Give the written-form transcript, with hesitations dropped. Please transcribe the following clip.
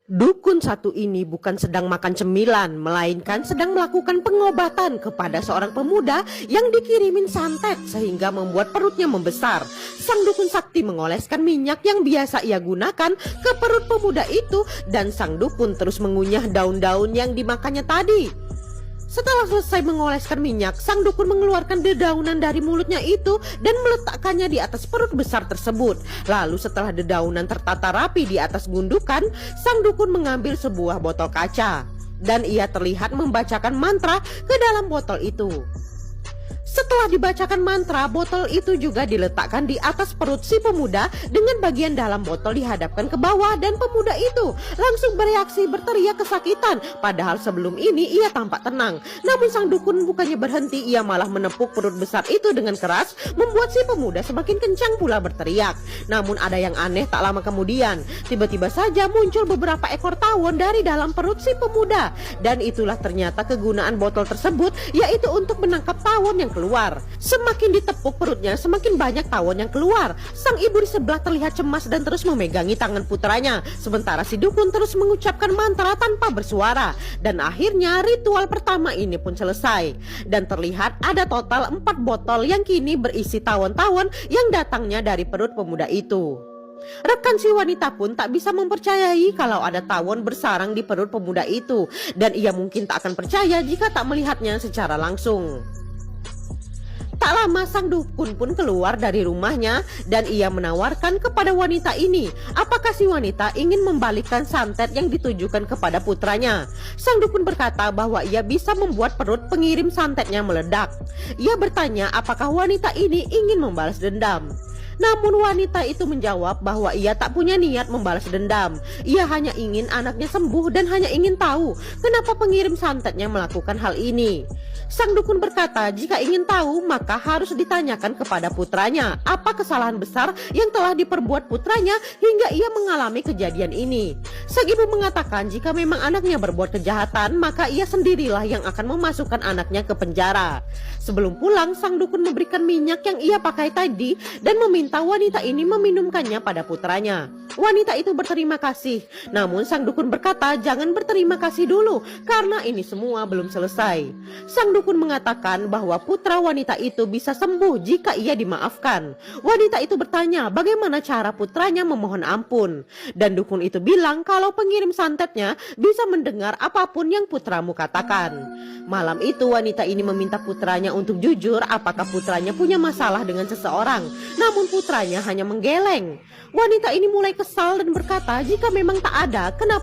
Dukun satu ini bukan sedang makan cemilan, melainkan sedang melakukan pengobatan kepada seorang pemuda yang dikirimin santet sehingga membuat perutnya membesar. Sang dukun sakti mengoleskan minyak yang biasa ia gunakan ke perut pemuda itu dan sang dukun terus mengunyah daun-daun yang dimakannya tadi. Setelah selesai mengoleskan minyak, sang dukun mengeluarkan dedaunan dari mulutnya itu dan meletakkannya di atas perut besar tersebut. Lalu setelah dedaunan tertata rapi di atas gundukan, sang dukun mengambil sebuah botol kaca dan ia terlihat membacakan mantra ke dalam botol itu. Setelah dibacakan mantra, botol itu juga diletakkan di atas perut si pemuda dengan bagian dalam botol dihadapkan ke bawah dan pemuda itu langsung bereaksi berteriak kesakitan. Padahal sebelum ini ia tampak tenang. Namun sang dukun bukannya berhenti, ia malah menepuk perut besar itu dengan keras, membuat si pemuda semakin kencang pula berteriak. Namun ada yang aneh, tak lama kemudian tiba-tiba saja muncul beberapa ekor tawon dari dalam perut si pemuda. Dan itulah ternyata kegunaan botol tersebut, yaitu untuk menangkap tawon yang keluar. Semakin ditepuk perutnya, semakin banyak tawon yang keluar. Sang ibu di sebelah terlihat cemas dan terus memegangi tangan putranya. Sementara si dukun terus mengucapkan mantra tanpa bersuara. Dan akhirnya ritual pertama ini pun selesai. Dan terlihat ada total 4 botol yang kini berisi tawon-tawon yang datangnya dari perut pemuda itu. Rekan si wanita pun tak bisa mempercayai kalau ada tawon bersarang di perut pemuda itu. Dan ia mungkin tak akan percaya jika tak melihatnya secara langsung. Tak lama sang dukun pun keluar dari rumahnya dan ia menawarkan kepada wanita ini apakah si wanita ingin membalikkan santet yang ditujukan kepada putranya. Sang dukun berkata bahwa ia bisa membuat perut pengirim santetnya meledak. Ia bertanya apakah wanita ini ingin membalas dendam. Namun wanita itu menjawab bahwa ia tak punya niat membalas dendam. Ia hanya ingin anaknya sembuh dan hanya ingin tahu kenapa pengirim santetnya melakukan hal ini. Sang dukun berkata jika ingin tahu maka harus ditanyakan kepada putranya apa kesalahan besar yang telah diperbuat putranya hingga ia mengalami kejadian ini. Sang ibu mengatakan jika memang anaknya berbuat kejahatan maka ia sendirilah yang akan memasukkan anaknya ke penjara. Sebelum pulang sang dukun memberikan minyak yang ia pakai tadi dan meminta wanita ini meminumkannya pada putranya. Wanita itu berterima kasih. Namun sang dukun berkata jangan berterima kasih dulu karena ini semua belum selesai. Sang dukun mengatakan bahwa putra wanita itu bisa sembuh jika ia dimaafkan. Wanita itu bertanya bagaimana cara putranya memohon ampun. Dan dukun itu bilang kalau pengirim santetnya bisa mendengar apapun yang putramu katakan. Malam itu wanita ini meminta putranya untuk jujur apakah putranya punya masalah dengan seseorang. Namun putranya hanya menggeleng. Wanita ini mulai kesal dan berkata jika memang tak ada, kenapa